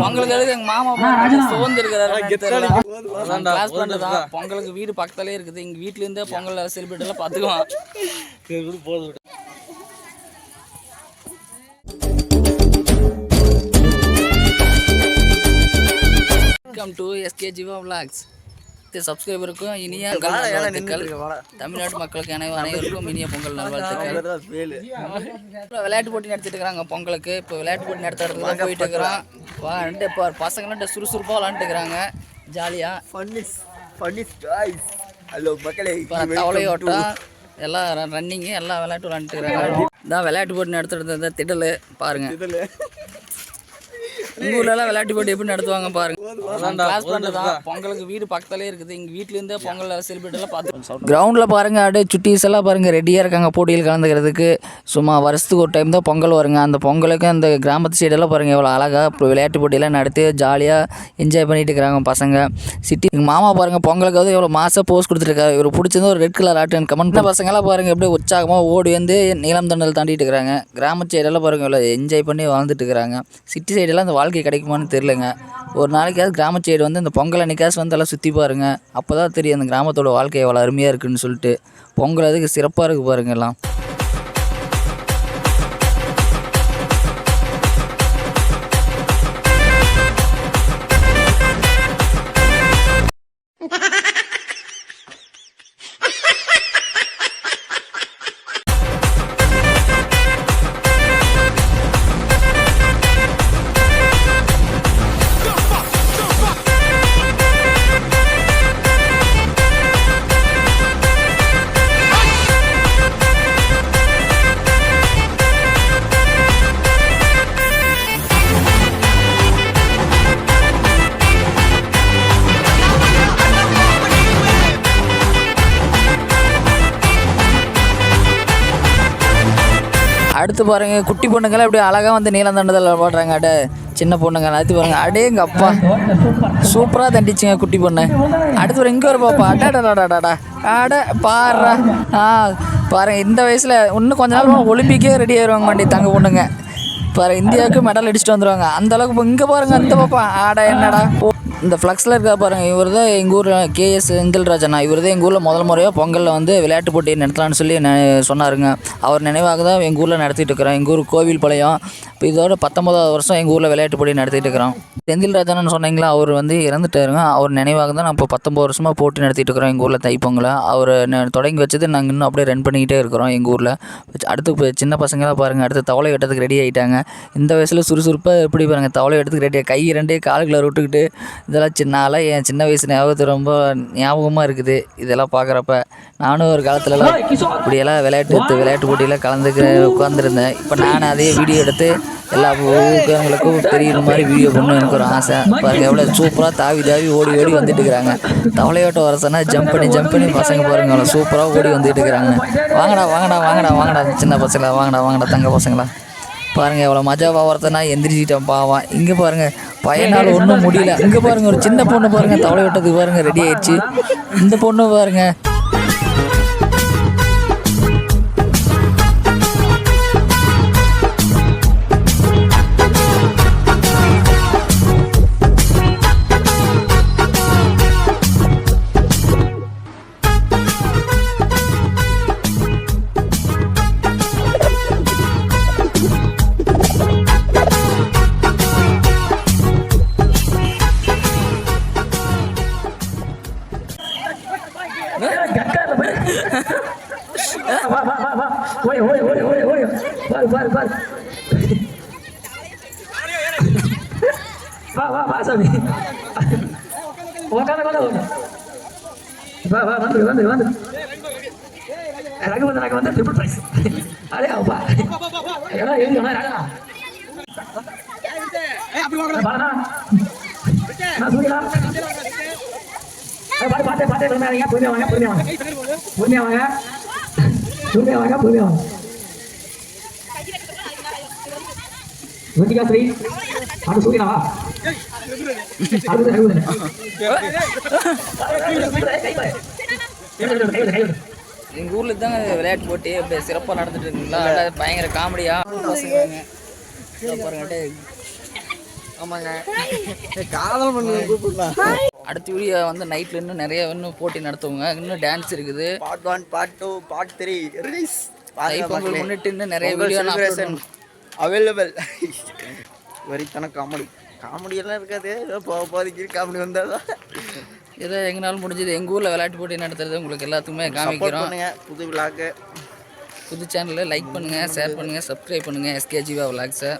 பொங்கலுக்கு எங்க மாமா சோர்ந்து இருக்கிறாரு. பொங்கலுக்கு வீடு பக்கத்துலயே இருக்குது. எங்க வீட்டுல இருந்தே பொங்கல் செலிப்ரேட் எல்லாம் பாத்துக்குவான். Welcome to SK Jeeva vlogs. சப்ஸ்கிரைபருக்கும் இனிய நல்வாழ்த்துக்கள். தமிழ்நாட்டு மக்களுக்கு அனைவருக்கும் இனிய பொங்கல் நல்வாழ்த்துக்கள். விளையாட்டு போட்டி நடத்திட்டு இருக்கிறாங்க பொங்கலுக்கு. இப்போ விளையாட்டு போட்டி நடத்துறதுக்கு தான் போயிட்டு இருக்கிறோம். இப்போ பசங்களாம் சுறுசுறுப்பாக விளாண்டுக்கிறாங்க ஜாலியாக. தவளையோட்டம் எல்லாம் ரன்னிங்கு எல்லாம் விளையாட்டு விளாண்டுட்டு இருக்கிறாங்க. இதான் விளையாட்டு போட்டி நடத்துறது திடல் பாருங்கள். உங்கள் ஊர்லலாம் விளையாட்டு போட்டி எப்படி நடத்துவாங்க பாருங்க. கிளாஸ் பண்ணுறதான் பொங்கலுக்கு வீடு பக்கத்துலேயே இருக்குது. எங்கள் வீட்டிலேருந்தே பொங்கல் செலிப்ரேட் எல்லாம் பார்த்து கிரவுண்டில் பாருங்கள். அப்படியே சுட்டீஸ் எல்லாம் பாருங்கள் ரெடியாக இருக்காங்க போட்டியில் கலந்துக்கிறதுக்கு. சும்மா வருஷத்துக்கு ஒரு டைம் தான் பொங்கல் வருங்க. அந்த பொங்கலுக்கு அந்த கிராமத்து சைடெல்லாம் பாருங்கள் எவ்வளோ அழகாக இப்போ விளையாட்டு போட்டியெல்லாம் நடத்தி ஜாலியாக என்ஜாய் பண்ணிட்டு இருக்கிறாங்க பசங்க. சிட்டி எங்கள் மாமா பாருங்கள் பொங்கலுக்காவது எவ்வளோ மாசாக போஸ்ட் கொடுத்துருக்காரு. இவர் பிடிச்சது ஒரு ரெட் கலர் ஆட்டு கமெண்ட் பசங்களாம் பாருங்கள் எப்படி உற்சாகமாக ஓடி வந்து நீலம் தண்டல் தாண்டிட்டு இருக்கிறாங்க. கிராமத்து சைடெல்லாம் பாருங்கள் எவ்வளோ என்ஜாய் பண்ணி வாழ்ந்துட்டு இருக்கிறாங்க. சிட்டி சைடெல்லாம் அந்த வாழ்க்கை கிடைக்குமான்னு தெரிலங்க. ஒரு நாளைக்காவது கிராம சைடு வந்து இந்த பொங்கல் அன்னைக்காசு வந்து எல்லாம் சுற்றி பாருங்கள். அப்போ தான் தெரியும் அந்த கிராமத்தோட வாழ்க்கை எவ்வளோ அருமையாக இருக்குதுன்னு சொல்லிட்டு. பொங்கல் அதுக்கு சிறப்பாக இருக்குது பாருங்கள் எல்லாம். அடுத்து பாருங்கள் குட்டி பொண்ணுங்களாம் இப்படி அழகாக வந்து நீளம் தண்டதில் போடுறாங்க. அட சின்ன பொண்ணுங்க அடுத்து பாருங்கள். அடே எங்கள் அப்பா சூப்பராக தண்டிச்சுங்க குட்டி பொண்ணு. அடுத்து ஒரு இங்கே ஒரு பாப்பா அடாடாடாடாடா அட பாடுறா. பாருங்கள் இந்த வயசில் இன்னும் கொஞ்ச நாள் ஒலிம்பிக்கே ரெடி ஆயிடுவாங்க மாட்டி தங்க பொண்ணுங்க. பாருங்கள் இந்தியாவுக்கு மெடல் அடிச்சுட்டு வந்துடுவாங்க அந்தளவுக்கு. இங்கே பாருங்கள் அந்த பாப்பா ஆடா என்னடா இந்த ஃப்ளக்ஸில் இருக்கா பாருங்கள். இவர் தான் எங்கள் ஊரில் கேஎஸ் செந்தில்ராஜண்ணா. இவர் தான் எங்கள் ஊரில் முதல் முறையாக பொங்கலில் வந்து விளையாட்டு போட்டி நடத்தலான்னு சொல்லி சொன்னாருங்க. அவர் நினைவாக தான் எங்கள் ஊரில் நடத்திட்டு இருக்கிறோம். எங்கள் ஊர் கோவில் பாளையம். இப்போ இதோட 19வது வருஷம் எங்கள் ஊரில் விளையாட்டு போட்டி நடத்திட்டு இருக்கிறோம். செந்தில்ராஜண்ணா சொன்னீங்களா அவர் வந்து இறந்துட்டாருங்க. அவர் நினைவாக தான் நான் இப்போ 19 வருஷமாக போட்டி நடத்திட்டு இருக்கிறோம் எங்கள் ஊரில் தைப்பொங்கலை. அவர் தொடங்கி வச்சது நாங்கள் இன்னும் அப்படியே ரன் பண்ணிக்கிட்டே இருக்கிறோம் எங்கள் ஊரில். அடுத்து இப்போ சின்ன பசங்களாம் பாருங்கள் அடுத்து தவளை வெட்டத்துக்கு ரெடி ஆகிட்டாங்க. இந்த வயசில் சுறுசுறுப்பாக எப்படி பாருங்கள் தவளை வெட்டத்துக்கு ரெடியாக கை ரெண்டே காலுக்குள்ள விட்டுக்கிட்டு இதெல்லாம் சின்னால என் சின்ன வயசு ஞாபகத்து ரொம்ப ஞாபகமாக இருக்குது. இதெல்லாம் பார்க்குறப்ப நானும் ஒரு காலத்துலலாம் இப்படியெல்லாம் விளையாட்டு போட்டியில் உட்காந்துருந்தேன். இப்போ நான் அதே வீடியோ எடுத்து எல்லா ஊருக்காரங்களுக்கும் தெரியுற மாதிரி வீடியோ பண்ணணும் எனக்கு ஒரு ஆசை. பாருங்கள் எவ்வளோ சூப்பராக தாவி ஓடி வந்துட்டு இருக்கிறாங்க. தவளையோட்டம் வர சொன்னால் ஜம்ப் பண்ணி பசங்க பாருங்க அவ்வளோ சூப்பராக ஓடி வந்துட்டு இருக்கிறாங்க. வாங்கடா சின்ன பசங்களா வாங்கடா தங்க பசங்களா. பாருங்கள் எவ்வளோ மஜாவாக ஒருத்தனா எந்திரிச்சிட்டேன் பாவம். இங்கே பாருங்கள் பையனால் ஒன்றும் முடியல. இங்கே பாருங்கள் ஒரு சின்ன பொண்ணு பாருங்கள் தவளை விட்டதுக்கு பாருங்கள் ரெடி ஆயிடுச்சு. இந்த பொண்ணு பாருங்கள் சாமி வந்து எனக்கு வந்து ட்ரிபிள் பிரைஸ் அடே அப்பா எல்லாம் எழுதினா பாட்டே பொறுமையா வாங்க ஸ்ரீ அது சூரியனாவா எங்கள் ஊரில் தாங்க விளையாட்டு போட்டி அப்படியே சிறப்பாக நடந்துட்டு இருக்குங்களா அதான் பயங்கர காமெடியாக பசங்க பாருங்க. ஆமாங்க காதல் பண்ணி கூப்பிடலாம். அடுத்த வீடியோ வந்து நைட்டில் இன்னும் நிறைய இன்னும் போட்டி நடத்துவோங்க. இன்னும் டான்ஸ் இருக்குது. Part 1 part 2 part 3 release. Thai Pongal முன்னிட்டு இன்னும் நிறைய வீடியோ அவைலபிள். வெறித்தன காமெடி எல்லாம் இருக்காது. போதிக்கு காமெடி வந்தாதான் ஏதோ எங்களால் முடிஞ்சது எங்கள் ஊரில் விளையாட்டு போட்டி நடத்துறது உங்களுக்கு எல்லாத்துக்குமே காமிக்கிறோம். புது விளாக்கு புது சேனலில் லைக் பண்ணுங்கள், ஷேர் பண்ணுங்கள், சப்ஸ்கிரைப் பண்ணுங்கள். எஸ்கே ஜீவா விளாக்ஸை